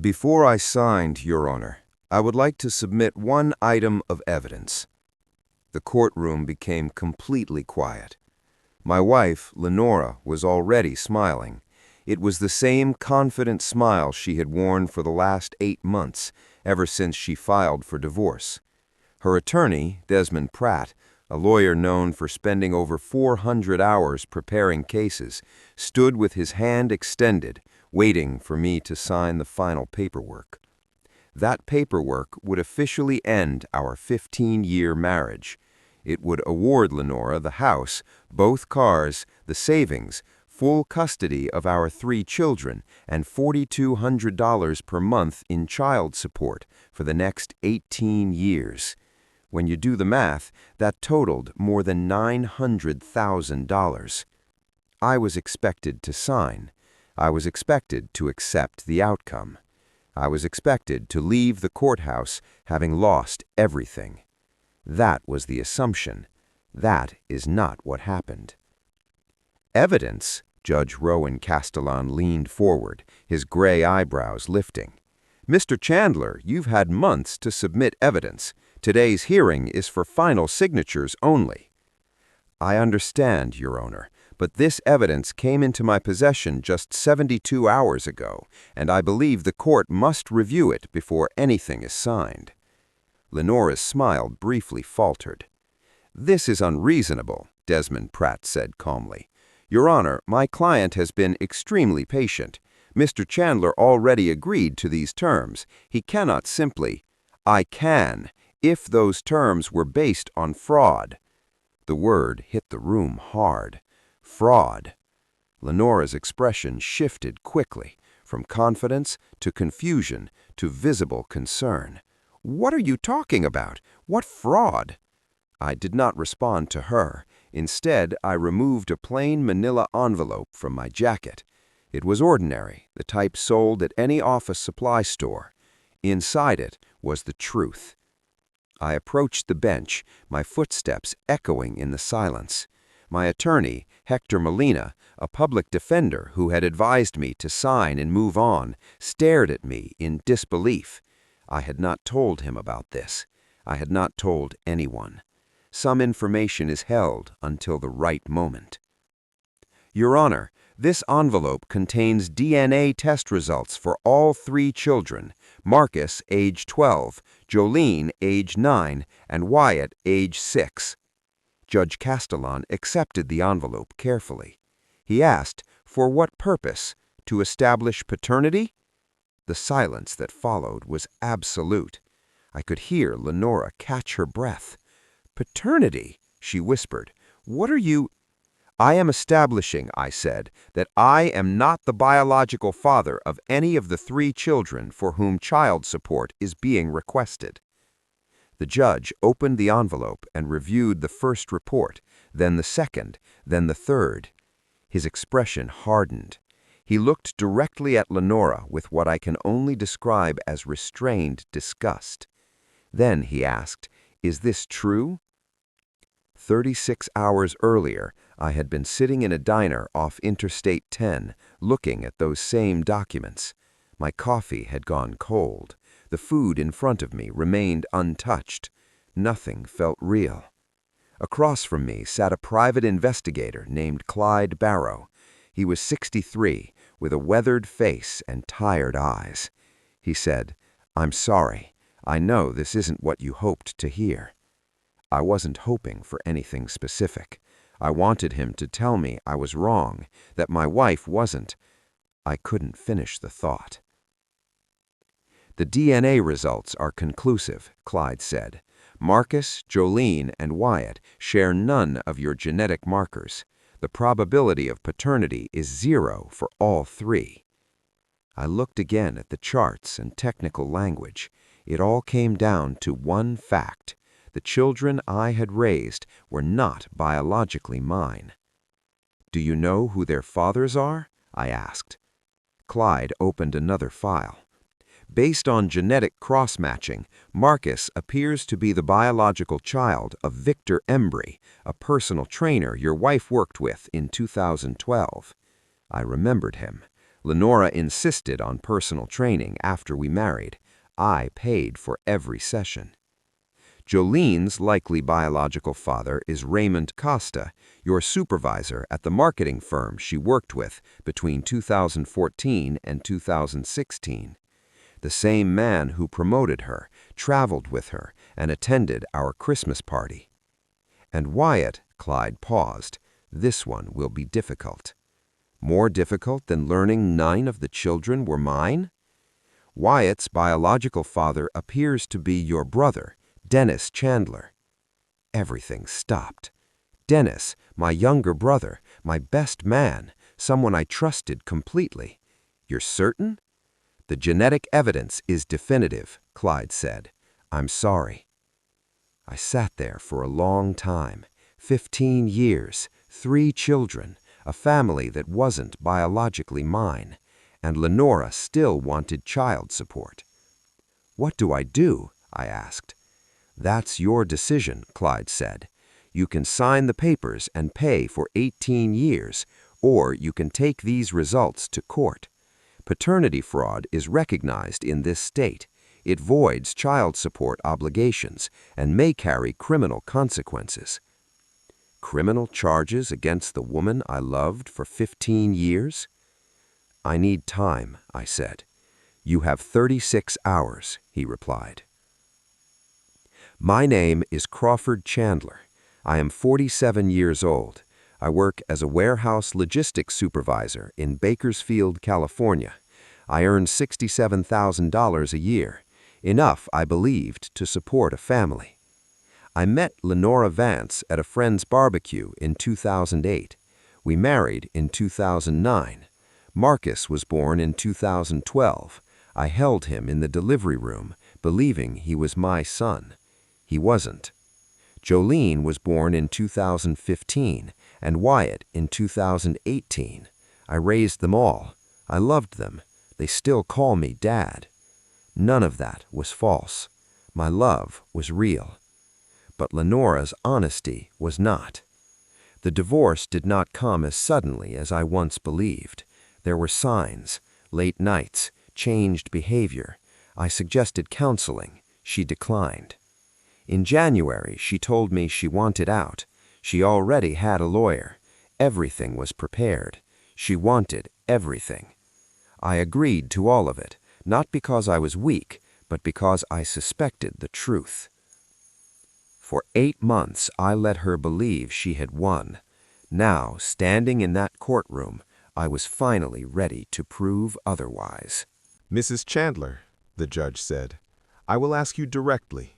Before I signed, Your Honor, I would like to submit one item of evidence. The courtroom became completely quiet. My wife, Lenora, was already smiling. It was the same confident smile she had worn for the last 8 months, ever since she filed for divorce. Her attorney, Desmond Pratt, a lawyer known for spending over 400 hours preparing cases, stood with his hand extended, waiting for me to sign the final paperwork. That paperwork would officially end our 15-year marriage. It would award Lenora the house, both cars, the savings, full custody of our 3 children, and $4,200 per month in child support for the next 18 years. When you do the math, that totaled more than $900,000. I was expected to sign. I was expected to accept the outcome. I was expected to leave the courthouse having lost everything. That was the assumption. That is not what happened. Evidence, Judge Rowan Castellan leaned forward, his gray eyebrows lifting. Mr. Chandler, you've had months to submit evidence. Today's hearing is for final signatures only. I understand, Your Honor, but this evidence came into my possession just 72 hours ago, and I believe the court must review it before anything is signed. Lenora's smile briefly faltered. This is unreasonable, Desmond Pratt said calmly. Your Honor, my client has been extremely patient. Mr. Chandler already agreed to these terms. He cannot simply— I can, if those terms were based on fraud. The word hit the room hard. Fraud. Lenora's expression shifted quickly, from confidence to confusion to visible concern. What are you talking about? What fraud? I did not respond to her. Instead, I removed a plain manila envelope from my jacket. It was ordinary, the type sold at any office supply store. Inside it was the truth. I approached the bench, my footsteps echoing in the silence. My attorney, Hector Molina, a public defender who had advised me to sign and move on, stared at me in disbelief. I had not told him about this. I had not told anyone. Some information is held until the right moment. Your Honor, this envelope contains DNA test results for all 3 children, Marcus, age 12, Jolene, age 9, and Wyatt, age 6. Judge Castellan accepted the envelope carefully. He asked, for what purpose? To establish paternity? The silence that followed was absolute. I could hear Lenora catch her breath. Paternity, she whispered. What are you— I am establishing, I said, that I am not the biological father of any of the 3 children for whom child support is being requested. The judge opened the envelope and reviewed the first report, then the second, then the third. His expression hardened. He looked directly at Lenora with what I can only describe as restrained disgust. Then he asked, "Is this true?" 36 hours earlier, I had been sitting in a diner off Interstate 10, looking at those same documents. My coffee had gone cold. The food in front of me remained untouched. Nothing felt real. Across from me sat a private investigator named Clyde Barrow. He was 63, with a weathered face and tired eyes. He said, "I'm sorry. I know this isn't what you hoped to hear." I wasn't hoping for anything specific. I wanted him to tell me I was wrong, that my wife wasn't. I couldn't finish the thought. The DNA results are conclusive, Clyde said. Marcus, Jolene, and Wyatt share none of your genetic markers. The probability of paternity is 0 for all 3. I looked again at the charts and technical language. It all came down to one fact. The children I had raised were not biologically mine. "Do you know who their fathers are?" I asked. Clyde opened another file. Based on genetic cross-matching, Marcus appears to be the biological child of Victor Embry, a personal trainer your wife worked with in 2012. I remembered him. Lenora insisted on personal training after we married. I paid for every session. Jolene's likely biological father is Raymond Costa, your supervisor at the marketing firm she worked with between 2014 and 2016. The same man who promoted her, traveled with her, and attended our Christmas party. And Wyatt, Clyde paused. This one will be difficult. More difficult than learning 9 of the children were mine? Wyatt's biological father appears to be your brother, Dennis Chandler. Everything stopped. Dennis, my younger brother, my best man, someone I trusted completely. You're certain? The genetic evidence is definitive, Clyde said. I'm sorry. I sat there for a long time, 15 years, 3 children, a family that wasn't biologically mine, and Lenora still wanted child support. What do I do? I asked. That's your decision, Clyde said. You can sign the papers and pay for 18 years, or you can take these results to court. Paternity fraud is recognized in this state. It voids child support obligations and may carry criminal consequences. Criminal charges against the woman I loved for 15 years? I need time, I said. You have 36 hours, he replied. My name is Crawford Chandler. I am 47 years old. I work as a warehouse logistics supervisor in Bakersfield, California. I earn $67,000 a year, enough, I believed, to support a family. I met Lenora Vance at a friend's barbecue in 2008. We married in 2009. Marcus was born in 2012. I held him in the delivery room, believing he was my son. He wasn't. Jolene was born in 2015, and Wyatt in 2018. I raised them all. I loved them. They still call me Dad. None of that was false. My love was real. But Lenora's honesty was not. The divorce did not come as suddenly as I once believed. There were signs, late nights, changed behavior. I suggested counseling. She declined. In January, she told me she wanted out. She already had a lawyer. Everything was prepared. She wanted everything. I agreed to all of it, not because I was weak, but because I suspected the truth. For 8 months, I let her believe she had won. Now, standing in that courtroom, I was finally ready to prove otherwise. Mrs. Chandler, the judge said, I will ask you directly.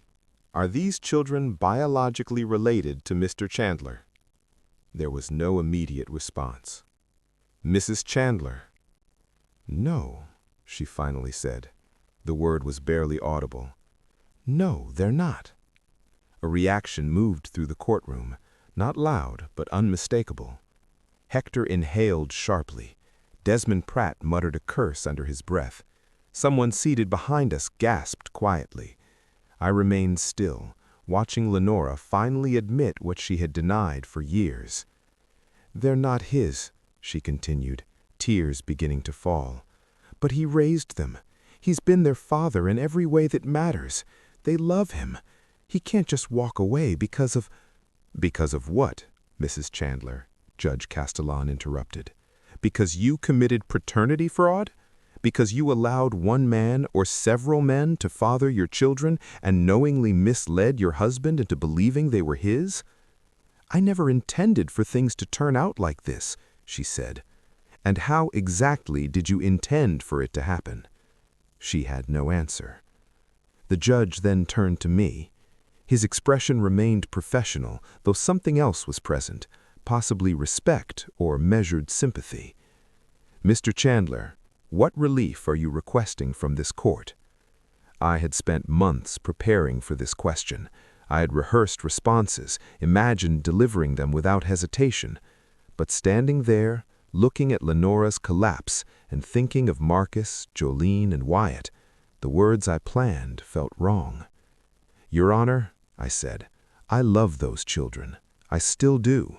Are these children biologically related to Mr. Chandler? There was no immediate response. Mrs. Chandler. No, she finally said. The word was barely audible. No, they're not. A reaction moved through the courtroom, not loud, but unmistakable. Hector inhaled sharply. Desmond Pratt muttered a curse under his breath. Someone seated behind us gasped quietly. I remained still, watching Lenora finally admit what she had denied for years. They're not his, she continued, tears beginning to fall. But he raised them. He's been their father in every way that matters. They love him. He can't just walk away because of... Because of what, Mrs. Chandler? Judge Castellan interrupted. Because you committed paternity fraud? Because you allowed one man or several men to father your children and knowingly misled your husband into believing they were his? I never intended for things to turn out like this, she said. And how exactly did you intend for it to happen? She had no answer. The judge then turned to me. His expression remained professional, though something else was present, possibly respect or measured sympathy. Mr. Chandler, what relief are you requesting from this court? I had spent months preparing for this question. I had rehearsed responses, imagined delivering them without hesitation. But standing there, looking at Lenora's collapse and thinking of Marcus, Jolene, and Wyatt, the words I planned felt wrong. Your Honor, I said, I love those children. I still do.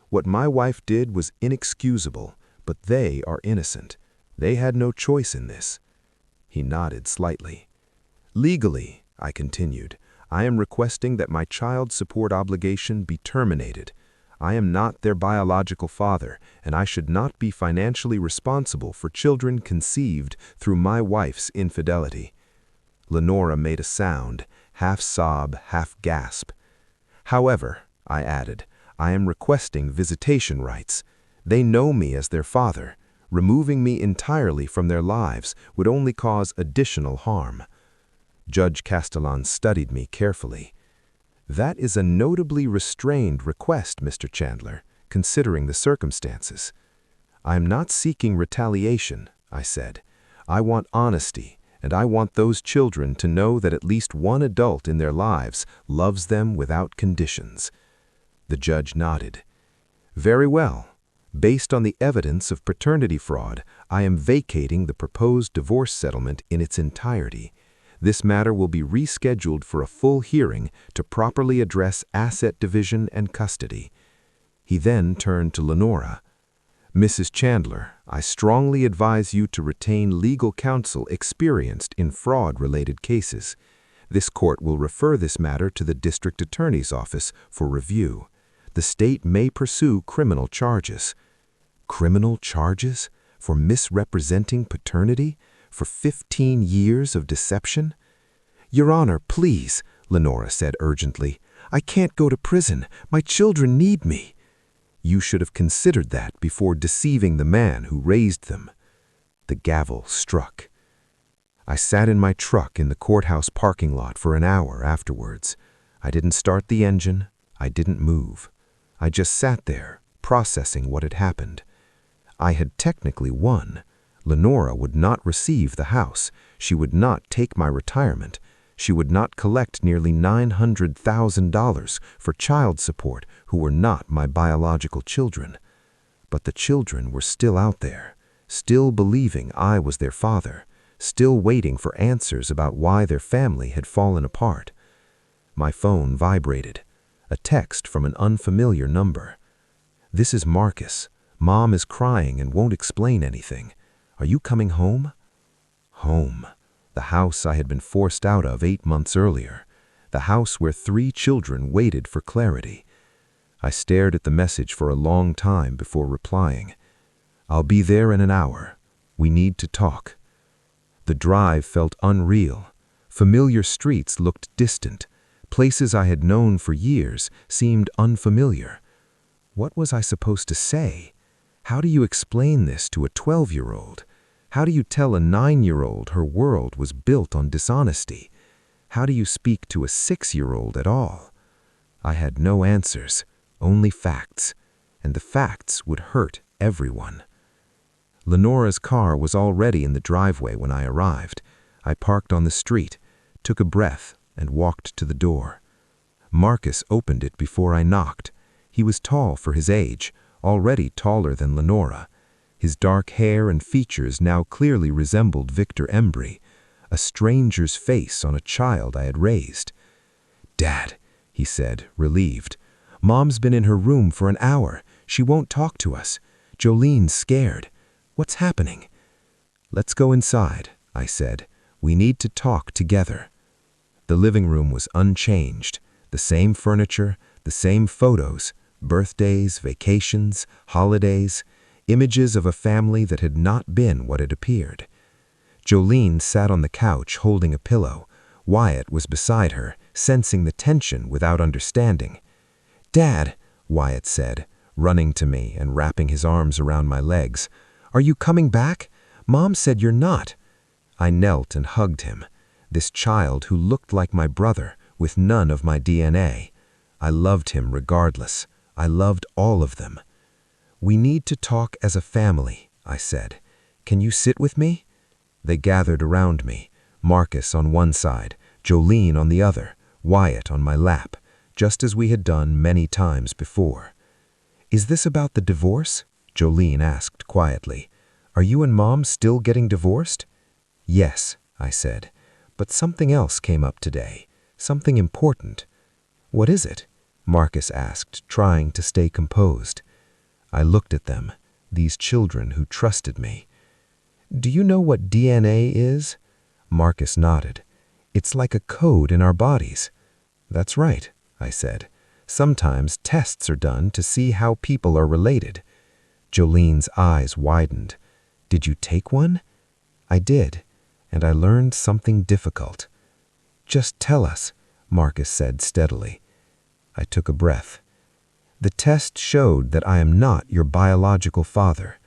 What my wife did was inexcusable, but they are innocent. They had no choice in this. He nodded slightly. Legally, I continued, I am requesting that my child support obligation be terminated. I am not their biological father, and I should not be financially responsible for children conceived through my wife's infidelity. Lenora made a sound, half sob, half gasp. However, I added, I am requesting visitation rights. They know me as their father. Removing me entirely from their lives would only cause additional harm. Judge Castellan studied me carefully. That is a notably restrained request, Mr. Chandler, considering the circumstances. I am not seeking retaliation, I said. I want honesty, and I want those children to know that at least one adult in their lives loves them without conditions. The judge nodded. Very well. Based on the evidence of paternity fraud, I am vacating the proposed divorce settlement in its entirety. This matter will be rescheduled for a full hearing to properly address asset division and custody. He then turned to Lenora. Mrs. Chandler, I strongly advise you to retain legal counsel experienced in fraud-related cases. This court will refer this matter to the district attorney's office for review. The state may pursue criminal charges. Criminal charges? For misrepresenting paternity? For 15 years of deception? Your Honor, please, Lenora said urgently. I can't go to prison. My children need me. You should have considered that before deceiving the man who raised them. The gavel struck. I sat in my truck in the courthouse parking lot for an hour afterwards. I didn't start the engine. I didn't move. I just sat there, processing what had happened. I had technically won. Lenora would not receive the house. She would not take my retirement. She would not collect nearly $900,000 for child support who were not my biological children. But the children were still out there, still believing I was their father, still waiting for answers about why their family had fallen apart. My phone vibrated. A text from an unfamiliar number. This is Marcus. Mom is crying and won't explain anything. Are you coming home? Home. The house I had been forced out of 8 months earlier. The house where 3 children waited for clarity. I stared at the message for a long time before replying. I'll be there in an hour. We need to talk. The drive felt unreal. Familiar streets looked distant. Places I had known for years seemed unfamiliar. What was I supposed to say? How do you explain this to a 12-year-old? How do you tell a 9-year-old her world was built on dishonesty? How do you speak to a 6-year-old at all? I had no answers, only facts, and the facts would hurt everyone. Lenora's car was already in the driveway when I arrived. I parked on the street, took a breath, and walked to the door. Marcus opened it before I knocked. He was tall for his age, already taller than Lenora. His dark hair and features now clearly resembled Victor Embry, a stranger's face on a child I had raised. Dad, he said, relieved. Mom's been in her room for an hour. She won't talk to us. Jolene's scared. What's happening? Let's go inside, I said. We need to talk together. The living room was unchanged. The same furniture, the same photos, birthdays, vacations, holidays, images of a family that had not been what it appeared. Jolene sat on the couch holding a pillow. Wyatt was beside her, sensing the tension without understanding. Dad, Wyatt said, running to me and wrapping his arms around my legs. Are you coming back? Mom said you're not. I knelt and hugged him. This child who looked like my brother, with none of my DNA. I loved him regardless. I loved all of them. We need to talk as a family, I said. Can you sit with me? They gathered around me, Marcus on one side, Jolene on the other, Wyatt on my lap, just as we had done many times before. Is this about the divorce? Jolene asked quietly. Are you and Mom still getting divorced? Yes, I said, but something else came up today, something important. What is it? Marcus asked, trying to stay composed. I looked at them, these children who trusted me. Do you know what DNA is? Marcus nodded. It's like a code in our bodies. That's right, I said. Sometimes tests are done to see how people are related. Jolene's eyes widened. Did you take one? I did, and I learned something difficult. Just tell us, Marcus said steadily. I took a breath. The test showed that I am not your biological father.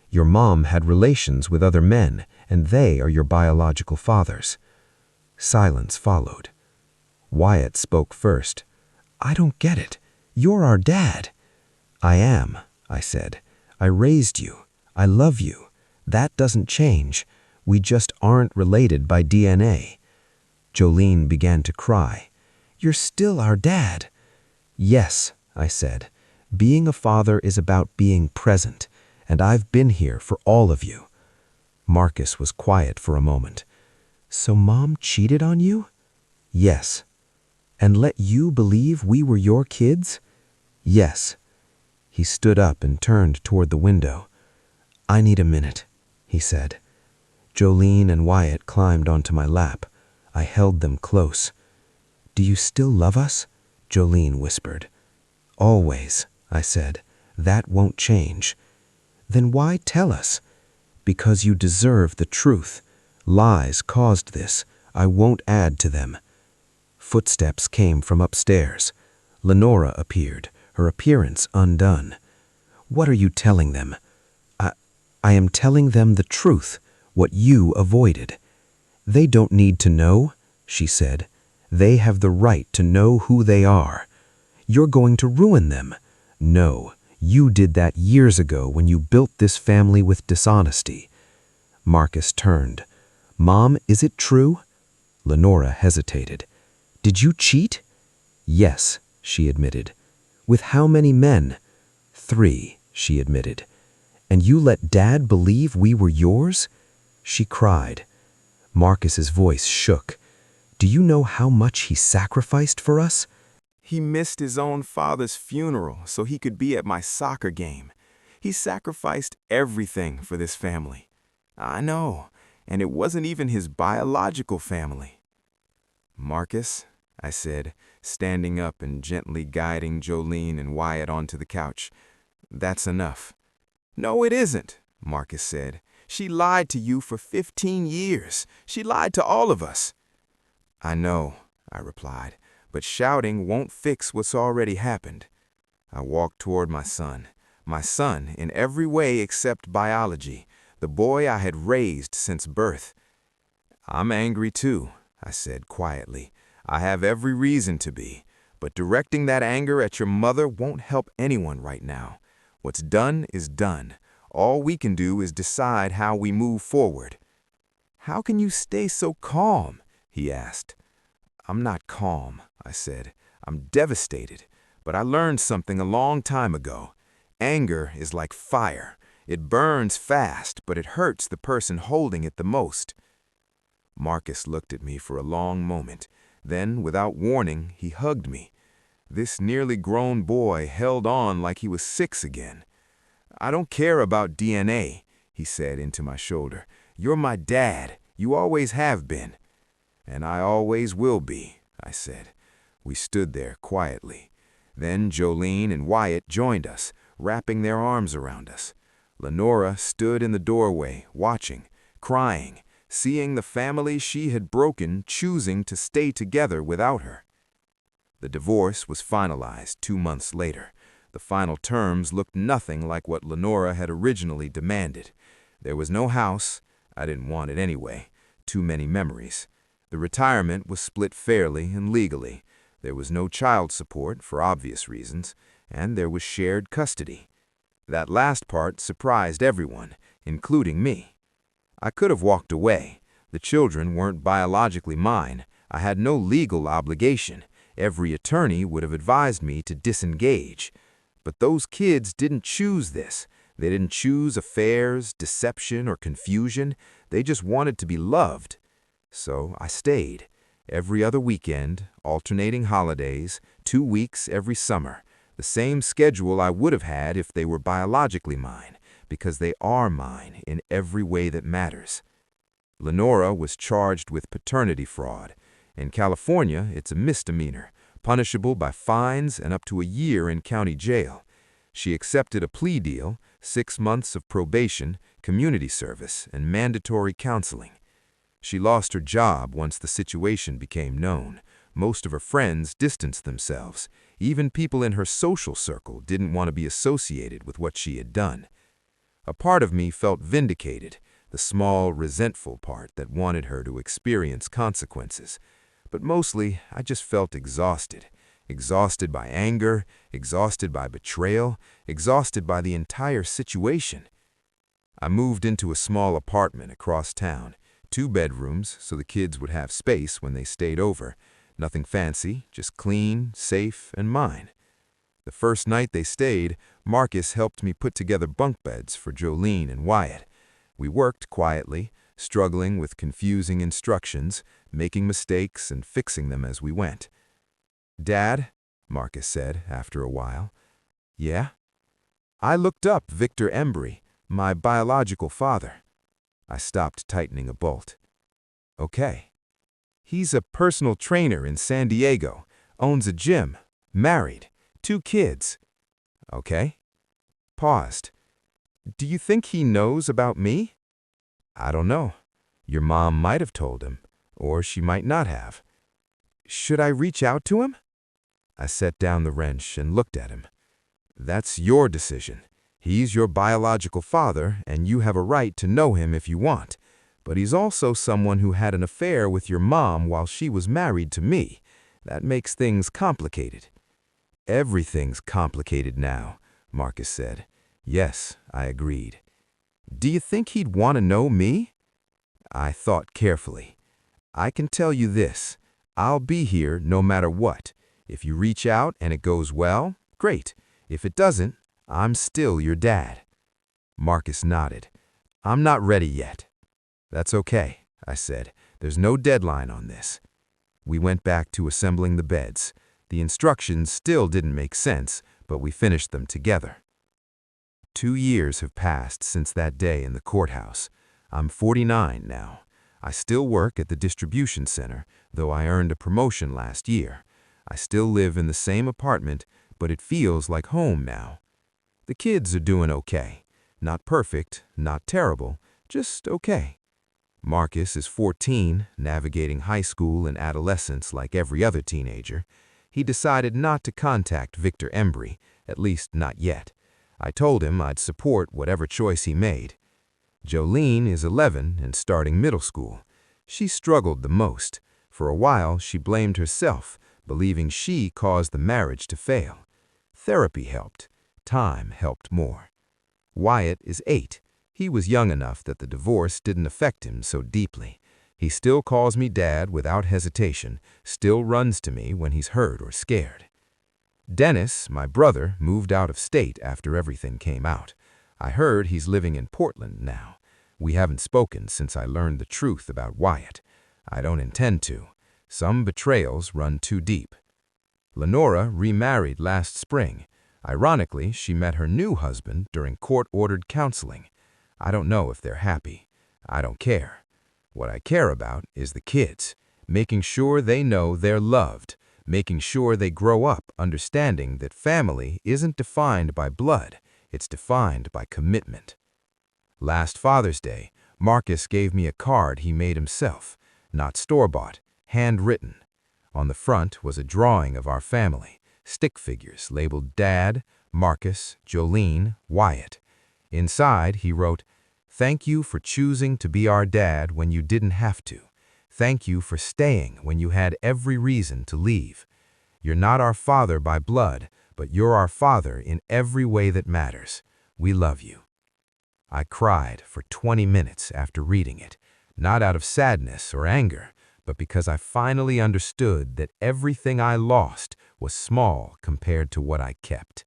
Your mom had relations with other men, and they are your biological fathers. Silence followed. Wyatt spoke first. I don't get it. You're our dad. I am, I said. I raised you. I love you. That doesn't change. We just aren't related by DNA. Jolene began to cry. You're still our dad. Yes, I said. Being a father is about being present, and I've been here for all of you. Marcus was quiet for a moment. So Mom cheated on you? Yes. And let you believe we were your kids? Yes. He stood up and turned toward the window. I need a minute, he said. Jolene and Wyatt climbed onto my lap. I held them close. Do you still love us? Jolene whispered. Always, I said. That won't change. Then why tell us? Because you deserve the truth. Lies caused this. I won't add to them. Footsteps came from upstairs. Lenora appeared, her appearance undone. What are you telling them? I am telling them the truth, what you avoided. They don't need to know, she said. They have the right to know who they are. You're going to ruin them. No, you did that years ago when you built this family with dishonesty. Marcus turned. Mom, is it true? Lenora hesitated. Did you cheat? Yes, she admitted. With how many men? 3, she admitted. And you let Dad believe we were yours? She cried. Marcus's voice shook. Do you know how much he sacrificed for us? He missed his own father's funeral so he could be at my soccer game. He sacrificed everything for this family. I know, and it wasn't even his biological family. Marcus, I said, standing up and gently guiding Jolene and Wyatt onto the couch. That's enough. No, it isn't, Marcus said. She lied to you for 15 years. She lied to all of us. I know, I replied, but shouting won't fix what's already happened. I walked toward my son in every way except biology, the boy I had raised since birth. I'm angry too, I said quietly. I have every reason to be, but directing that anger at your mother won't help anyone right now. What's done is done. All we can do is decide how we move forward. How can you stay so calm? He asked. I'm not calm, I said. I'm devastated, but I learned something a long time ago. Anger is like fire. It burns fast, but it hurts the person holding it the most. Marcus looked at me for a long moment. Then, without warning, he hugged me. This nearly grown boy held on like he was 6 again. I don't care about DNA, he said into my shoulder. You're my dad. You always have been. And I always will be, I said. We stood there quietly. Then Jolene and Wyatt joined us, wrapping their arms around us. Lenora stood in the doorway, watching, crying, seeing the family she had broken choosing to stay together without her. The divorce was finalized 2 months later. The final terms looked nothing like what Lenora had originally demanded. There was no house. I didn't want it anyway. Too many memories. The retirement was split fairly and legally. There was no child support for obvious reasons, and there was shared custody. That last part surprised everyone, including me. I could have walked away. The children weren't biologically mine. I had no legal obligation. Every attorney would have advised me to disengage. But those kids didn't choose this. They didn't choose affairs, deception, or confusion. They just wanted to be loved. So I stayed. Every other weekend, alternating holidays, 2 weeks every summer. The same schedule I would have had if they were biologically mine. because they are mine in every way that matters. Lenora was charged with paternity fraud. In California, it's a misdemeanor, punishable by fines and up to a year in county jail. She accepted a plea deal, 6 months of probation, community service, and mandatory counseling. She lost her job once the situation became known. Most of her friends distanced themselves. Even people in her social circle didn't want to be associated with what she had done. A part of me felt vindicated, the small, resentful part that wanted her to experience consequences. But mostly, I just felt exhausted. Exhausted by anger, exhausted by betrayal, exhausted by the entire situation. I moved into a small apartment across town, 2 bedrooms so the kids would have space when they stayed over. Nothing fancy, just clean, safe, and mine. The first night they stayed, Marcus helped me put together bunk beds for Jolene and Wyatt. We worked quietly, struggling with confusing instructions, making mistakes and fixing them as we went. "Dad," Marcus said after a while. "Yeah?" "I looked up Victor Embry, my biological father." I stopped tightening a bolt. "Okay." "He's a personal trainer in San Diego, owns a gym, married, 2 kids." "Okay." Paused. "Do you think he knows about me?" "I don't know. Your mom might have told him, or she might not have." "Should I reach out to him?" I set down the wrench and looked at him. "That's your decision. He's your biological father, and you have a right to know him if you want. But he's also someone who had an affair with your mom while she was married to me. That makes things complicated." "Everything's complicated now," Marcus said. "Yes," I agreed. "Do you think he'd want to know me?" I thought carefully. "I can tell you this. I'll be here no matter what. If you reach out and it goes well, great. If it doesn't, I'm still your dad." Marcus nodded. "I'm not ready yet." "That's okay," I said. "There's no deadline on this." We went back to assembling the beds. The instructions still didn't make sense, but we finished them together. 2 years have passed since that day in the courthouse. I'm 49 now. I still work at the distribution center, though I earned a promotion last year. I still live in the same apartment, but it feels like home now. The kids are doing okay. Not perfect, not terrible, just okay. Marcus is 14, navigating high school and adolescence like every other teenager. He decided not to contact Victor Embry, at least not yet. I told him I'd support whatever choice he made. Jolene is 11 and starting middle school. She struggled the most. For a while, she blamed herself, believing she caused the marriage to fail. Therapy helped. Time helped more. Wyatt is 8. He was young enough that the divorce didn't affect him so deeply. He still calls me dad without hesitation, still runs to me when he's hurt or scared. Dennis, my brother, moved out of state after everything came out. I heard he's living in Portland now. We haven't spoken since I learned the truth about Wyatt. I don't intend to. Some betrayals run too deep. Lenora remarried last spring. Ironically, she met her new husband during court-ordered counseling. I don't know if they're happy. I don't care. What I care about is the kids, making sure they know they're loved, making sure they grow up understanding that family isn't defined by blood, it's defined by commitment. Last Father's Day, Marcus gave me a card he made himself, not store-bought, handwritten. On the front was a drawing of our family, stick figures labeled Dad, Marcus, Jolene, Wyatt. Inside, he wrote, "Thank you for choosing to be our dad when you didn't have to. Thank you for staying when you had every reason to leave. You're not our father by blood, but you're our father in every way that matters. We love you." I cried for 20 minutes after reading it, not out of sadness or anger, but because I finally understood that everything I lost was small compared to what I kept.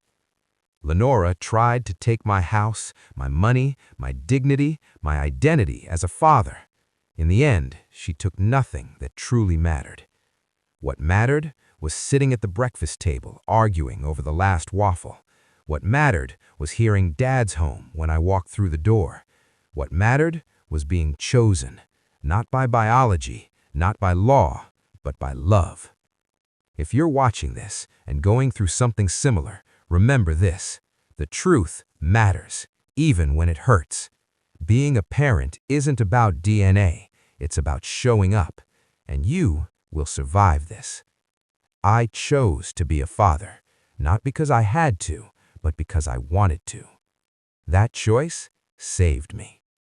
Lenora tried to take my house, my money, my dignity, my identity as a father. In the end, she took nothing that truly mattered. What mattered was sitting at the breakfast table arguing over the last waffle. What mattered was hearing Dad's home when I walked through the door. What mattered was being chosen, not by biology, not by law, but by love. If you're watching this and going through something similar, remember this: the truth matters, even when it hurts. Being a parent isn't about DNA, it's about showing up, and you will survive this. I chose to be a father, not because I had to, but because I wanted to. That choice saved me.